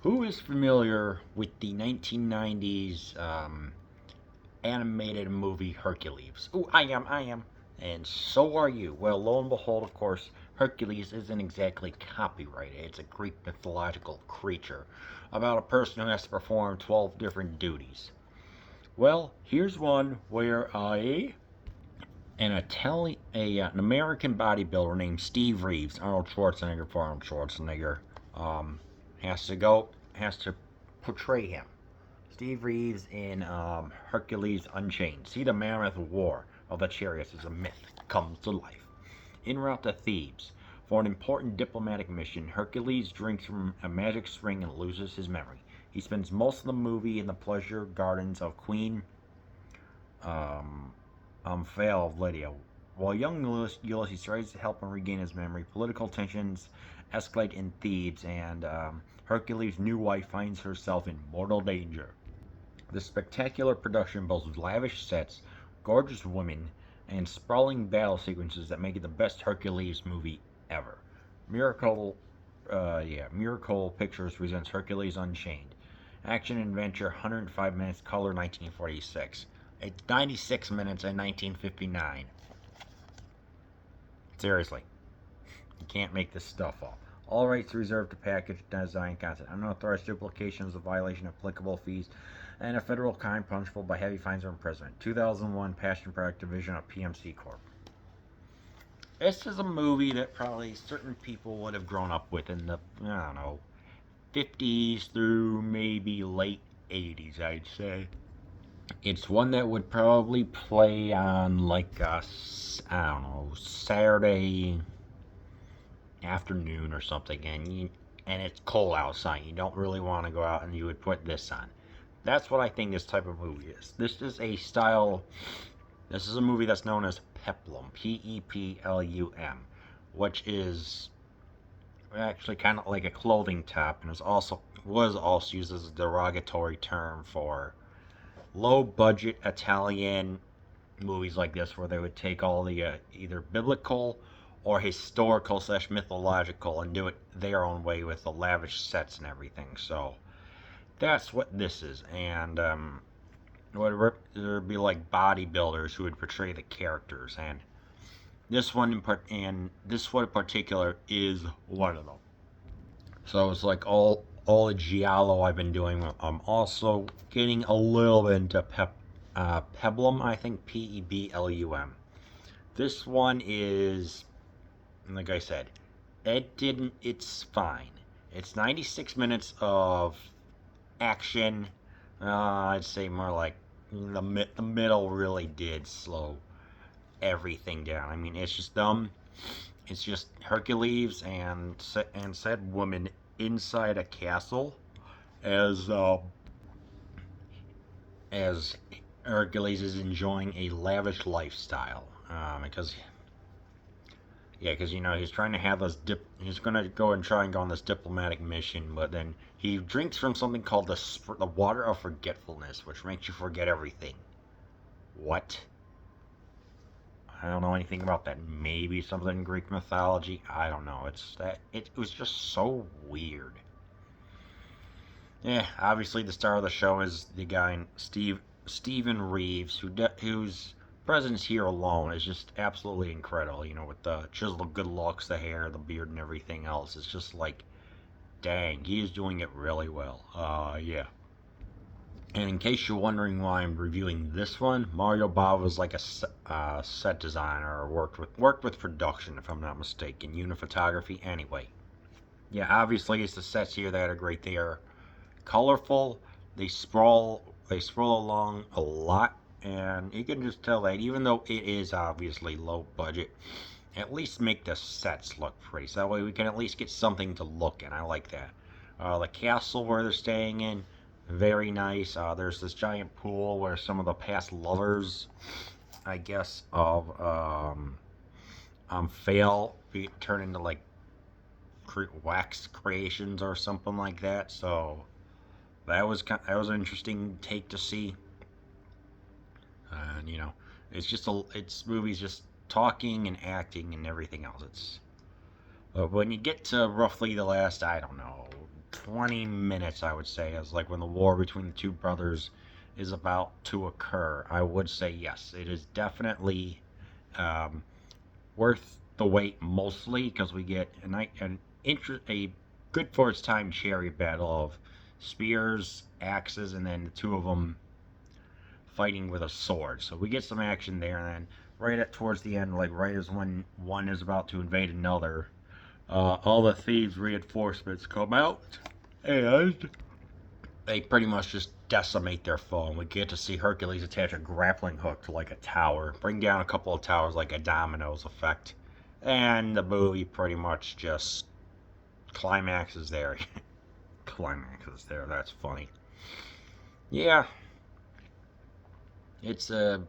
Who is familiar with the 1990s animated movie Hercules? Oh, I am. And so are you. Well, lo and behold, of course, Hercules isn't exactly copyrighted. It's a Greek mythological creature about a person who has to perform 12 different duties. Well, here's one where an American bodybuilder named Steve Reeves, Arnold Schwarzenegger for Arnold Schwarzenegger, um, has to portray him. Steve Reeves in Hercules Unchained. See the mammoth war of the chariots as a myth comes to life. En route to Thebes. For an important diplomatic mission, Hercules drinks from a magic spring and loses his memory. He spends most of the movie in the pleasure gardens of Queen um, Fail of Lydia. While young Ulysses tries to help him regain his memory, political tensions escalate in Thebes, and Hercules' new wife finds herself in mortal danger. The spectacular production boasts lavish sets, gorgeous women, and sprawling battle sequences that make it the best Hercules movie ever. Miracle, Miracle Pictures presents Hercules Unchained. Action adventure, 105 minutes, color 1946. It's 96 minutes in 1959. Seriously, you can't make this stuff up. All rights reserved to package design content. Unauthorized duplication is a violation of applicable fees and a federal crime punishable by heavy fines or imprisonment. 2001 Passion Product Division of PMC Corp. This is a movie that probably certain people would have grown up with in the, I don't know, 50s through maybe late 80s, I'd say. It's one that would probably play on like a, I don't know, Saturday afternoon or something, and it's cold outside. You don't really want to go out, and you would put this on. That's what I think this type of movie is. This is a style. This is a movie that's known as peplum, Peplum, which is actually kind of like a clothing top, and was also used as a derogatory term for low budget Italian movies like this, where they would take all the either biblical or historical slash mythological and do it their own way with the lavish sets and everything. So that's what this is, and there'd be like bodybuilders who would portray the characters, and this one in particular is one of them. So it's like all the giallo I've been doing. I'm also getting a little bit into peplum. I think Peblum. This one is, like I said, it's fine. It's 96 minutes of action. I'd say more like the middle really did slow everything down. I mean, it's just dumb. It's just Hercules and said woman inside a castle as as Hercules is enjoying a lavish lifestyle. Because he's trying to have he's gonna go and try and go on this diplomatic mission, but then he drinks from something called the water of forgetfulness, which makes you forget everything. What? I don't know anything about that. Maybe something in Greek mythology. I don't know. It was just so weird. Yeah, obviously the star of the show is the guy Stephen Reeves, whose presence here alone is just absolutely incredible. With the chiseled good looks, the hair, the beard, and everything else. It's just like, dang, he is doing it really well. Yeah. And in case you're wondering why I'm reviewing this one, Mario Bava was like a set designer, or worked with production, if I'm not mistaken, uniphotography. Anyway, yeah, obviously it's the sets here that are great. They are colorful. They sprawl along a lot, and you can just tell that even though it is obviously low budget, at least make the sets look pretty. So that way we can at least get something to look at. I like that. The castle where they're staying in, very nice. There's this giant pool where some of the past lovers, I guess, of fail turn into like wax creations or something like that. So that was an interesting take to see. And it's movies just talking and acting and everything else. But when you get to roughly the last, I don't know, 20 minutes, I would say, as like when the war between the two brothers is about to occur. I would say yes, it is definitely um, worth the wait, mostly because we get a good for its time cherry battle of spears, axes, and then the two of them fighting with a sword. So we get some action there, and then right at towards the end, like right as when one is about to invade another, all the thieves' reinforcements come out, and they pretty much just decimate their foe. And we get to see Hercules attach a grappling hook to like a tower, bring down a couple of towers like a dominoes effect, and the movie pretty much just climaxes there. Climaxes there. That's funny. Yeah, it's a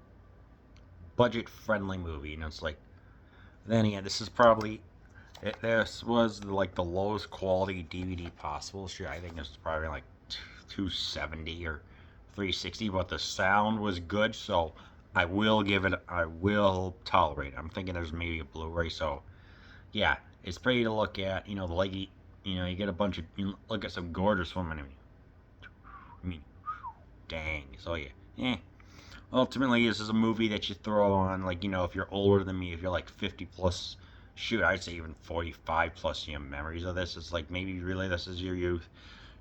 budget-friendly movie, and it's like then again, this is probably this was like the lowest quality DVD possible. Sure, I think this was probably like 270 or 360, but the sound was good, so I will give it. I will tolerate it. I'm thinking there's maybe a Blu-ray, so yeah, it's pretty to look at. You know, the leggy. You know, you get a bunch of. You look at some gorgeous women. I mean, dang. So yeah, yeah. Ultimately, this is a movie that you throw on, like, you know, if you're older than me, if you're like 50 plus, shoot, I'd say even 45 plus, you have memories of this. It's like maybe really this is your youth.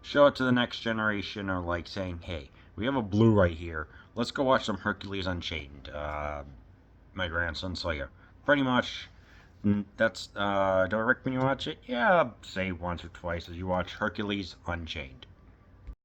Show it to the next generation, or like saying, hey, we have a Blu-ray here. Let's go watch some Hercules Unchained. My grandson, so yeah, pretty much. That's, do I recommend you watch it? Yeah, say once or twice as you watch Hercules Unchained.